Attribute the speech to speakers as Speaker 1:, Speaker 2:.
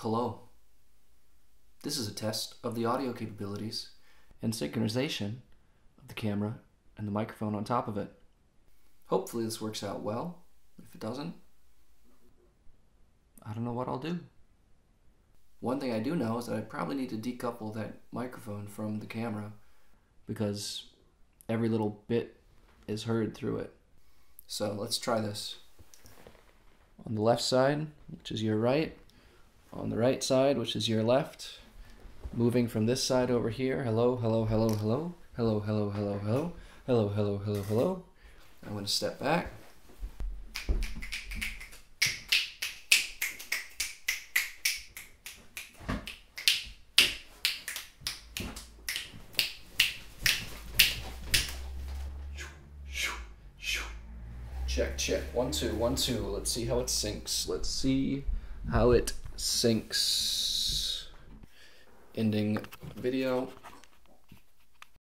Speaker 1: Hello. This is a test of the audio capabilities and synchronization of the camera and the microphone on top of it. Hopefully this works out well. If it doesn't, I don't know what I'll do. One thing I do know is that I probably need to decouple that microphone from the camera because every little bit is heard through it. So let's try this. On the left side, which is your right, on the right side, which is your left, moving from this side over here. Hello, hello, hello, hello, hello, hello, hello, hello, hello, hello, hello, hello. I'm going to step back. Check, check. 1, 2, 1, 2. Let's see how it syncs. Let's see how it syncs. Ending video.